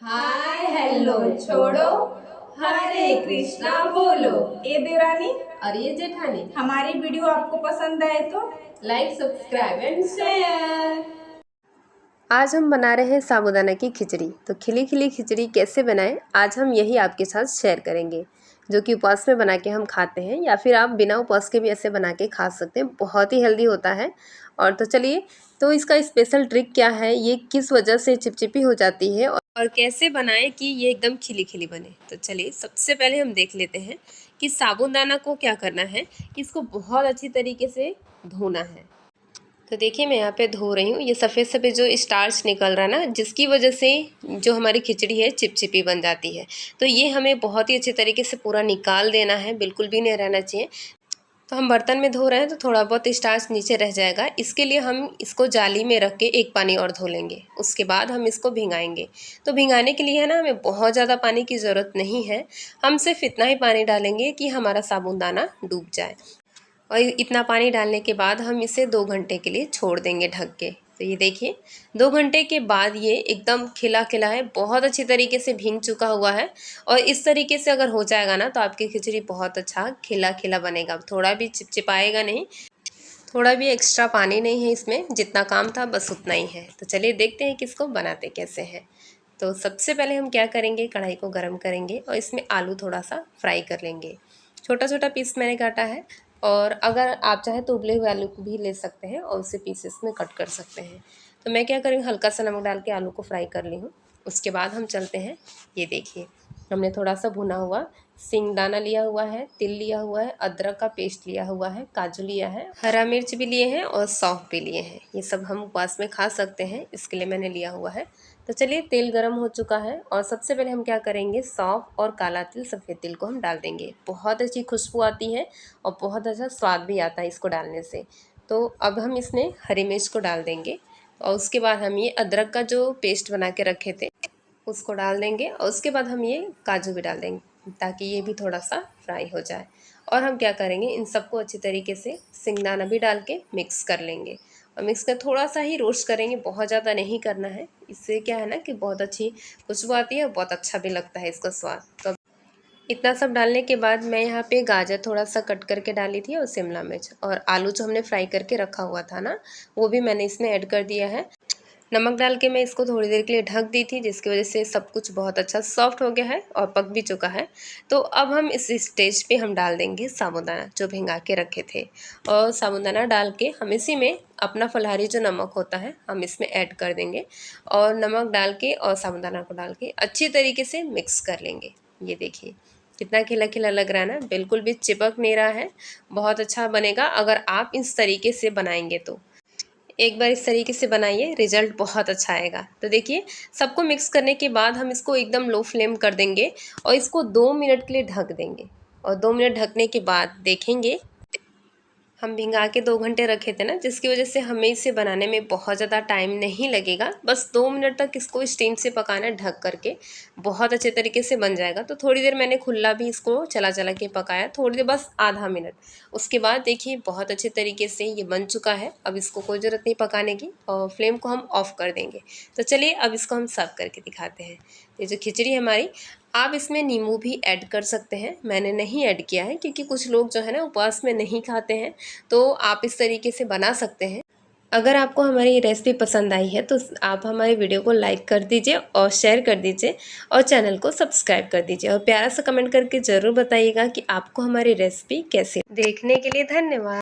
Hi hello छोड़ो, हरे कृष्णा बोलो। ए देवरानी और ये जेठानी, हमारी वीडियो आपको पसंद आए तो लाइक सब्सक्राइब एंड शेयर। आज हम बना रहे हैं साबूदाना की खिचड़ी। तो खिली खिली खिचड़ी कैसे बनाएं, आज हम यही आपके साथ शेयर करेंगे, जो कि उपवास में बना के हम खाते हैं, या फिर आप बिना उपवास के भी ऐसे बना के खा सकते हैं। बहुत ही हेल्दी होता है। और तो चलिए, तो इसका स्पेशल ट्रिक क्या है, ये किस वजह से चिपचिपी हो जाती है और कैसे बनाएं कि ये एकदम खिली खिली बने। तो चलिए, सबसे पहले हम देख लेते हैं कि साबूदाना को क्या करना है, कि इसको बहुत अच्छी तरीके से धोना है। तो देखिए, मैं यहाँ पे धो रही हूँ। ये सफ़ेद सफ़ेद जो स्टार्च निकल रहा है ना, जिसकी वजह से जो हमारी खिचड़ी है चिपचिपी बन जाती है। तो ये हमें बहुत ही अच्छे तरीके से पूरा निकाल देना है, बिल्कुल भी नहीं रहना चाहिए। तो हम बर्तन में धो रहे हैं तो थोड़ा बहुत स्टार्च नीचे रह जाएगा। इसके लिए हम इसको जाली में रख के एक पानी और धो लेंगे। उसके बाद हम इसको भिंगाएंगे। तो भिंगाने के लिए है ना, हमें बहुत ज़्यादा पानी की ज़रूरत नहीं है। हम सिर्फ इतना ही पानी डालेंगे कि हमारा साबूदाना डूब जाए। और इतना पानी डालने के बाद हम इसे 2 घंटे के लिए छोड़ देंगे ढक के। तो ये देखिए, 2 घंटे के बाद ये एकदम खिला खिला है, बहुत अच्छी तरीके से भीग चुका हुआ है। और इस तरीके से अगर हो जाएगा ना, तो आपकी खिचड़ी बहुत अच्छा खिला खिला बनेगा, थोड़ा भी चिपचिपाएगा नहीं, थोड़ा भी एक्स्ट्रा पानी नहीं है इसमें। जितना काम था बस उतना ही है। तो चलिए देखते हैं कि इसको बनाते कैसे हैं। तो सबसे पहले हम क्या करेंगे, कढ़ाई को गर्म करेंगे और इसमें आलू थोड़ा सा फ्राई कर लेंगे। छोटा छोटा पीस मैंने काटा है, और अगर आप चाहें तो उबले हुए आलू को भी ले सकते हैं और उसे पीसेस में कट कर सकते हैं। तो मैं क्या करूँगी, हल्का सा नमक डाल के आलू को फ्राई कर ली हूँ। उसके बाद हम चलते हैं, ये देखिए, हमने थोड़ा सा भुना हुआ सिंगदाना लिया हुआ है, तिल लिया हुआ है, अदरक का पेस्ट लिया हुआ है, काजू लिया है, हरा मिर्च भी लिए हैं और सौंफ भी लिए हैं। ये सब हम उपवास में खा सकते हैं, इसके लिए मैंने लिया हुआ है। तो चलिए, तेल गरम हो चुका है और सबसे पहले हम क्या करेंगे, सौंफ और काला तिल, सफ़ेद तिल को हम डाल देंगे। बहुत अच्छी खुशबू आती है और बहुत अच्छा स्वाद भी आता है इसको डालने से। तो अब हम इसमें हरी मिर्च को डाल देंगे और उसके बाद हम ये अदरक का जो पेस्ट बना के रखे थे उसको डाल देंगे। और उसके बाद हम ये काजू भी डाल देंगे ताकि ये भी थोड़ा सा फ्राई हो जाए। और हम क्या करेंगे, इन सबको अच्छी तरीके से सिंगदाना भी डाल के मिक्स कर लेंगे। और मिक्स कर थोड़ा सा ही रोस्ट करेंगे, बहुत ज़्यादा नहीं करना है। इससे क्या है ना कि बहुत अच्छी खुशबू आती है और बहुत अच्छा भी लगता है इसका स्वाद। तो इतना सब डालने के बाद मैं यहाँ पे गाजर थोड़ा सा कट करके डाली थी और शिमला मिर्च, और आलू जो हमने फ्राई करके रखा हुआ था ना, वो भी मैंने इसमें ऐड कर दिया है। नमक डाल के मैं इसको थोड़ी देर के लिए ढक दी थी, जिसकी वजह से सब कुछ बहुत अच्छा सॉफ्ट हो गया है और पक भी चुका है। तो अब हम इस स्टेज पे हम डाल देंगे साबूदाना जो भिंगा के रखे थे। और साबूदाना डाल के हम इसी में अपना फलाहारी जो नमक होता है हम इसमें ऐड कर देंगे। और नमक डाल के और साबूदाना को डाल के अच्छी तरीके से मिक्स कर लेंगे। ये देखिए, कितना खिला खिला लग रहा है ना, बिल्कुल भी चिपक नहीं रहा है। बहुत अच्छा बनेगा अगर आप इस तरीके से बनाएंगे तो। एक बार इस तरीके से बनाइए, रिजल्ट बहुत अच्छा आएगा। तो देखिए, सबको मिक्स करने के बाद हम इसको एकदम लो फ्लेम कर देंगे और इसको 2 मिनट के लिए ढक देंगे। और 2 मिनट ढकने के बाद देखेंगे, हम भिंगा के 2 घंटे रखे थे ना, जिसकी वजह से हमें इसे बनाने में बहुत ज़्यादा टाइम नहीं लगेगा। बस 2 मिनट तक इसको स्टीम से पकाना है ढक करके, बहुत अच्छे तरीके से बन जाएगा। तो थोड़ी देर मैंने खुला भी इसको चला चला के पकाया, थोड़ी देर, बस आधा मिनट। उसके बाद देखिए, बहुत अच्छे तरीके से ये बन चुका है। अब इसको कोई ज़रूरत नहीं पकाने की और फ्लेम को हम ऑफ़ कर देंगे। तो चलिए, अब इसको हम सर्व करके दिखाते हैं। ये जो खिचड़ी हमारी, आप इसमें नींबू भी ऐड कर सकते हैं। मैंने नहीं ऐड किया है क्योंकि कुछ लोग जो है ना उपवास में नहीं खाते हैं। तो आप इस तरीके से बना सकते हैं। अगर आपको हमारी ये रेसिपी पसंद आई है तो आप हमारे वीडियो को लाइक कर दीजिए और शेयर कर दीजिए और चैनल को सब्सक्राइब कर दीजिए। और प्यारा सा कमेंट करके ज़रूर बताइएगा कि आपको हमारी रेसिपी कैसी। देखने के लिए धन्यवाद।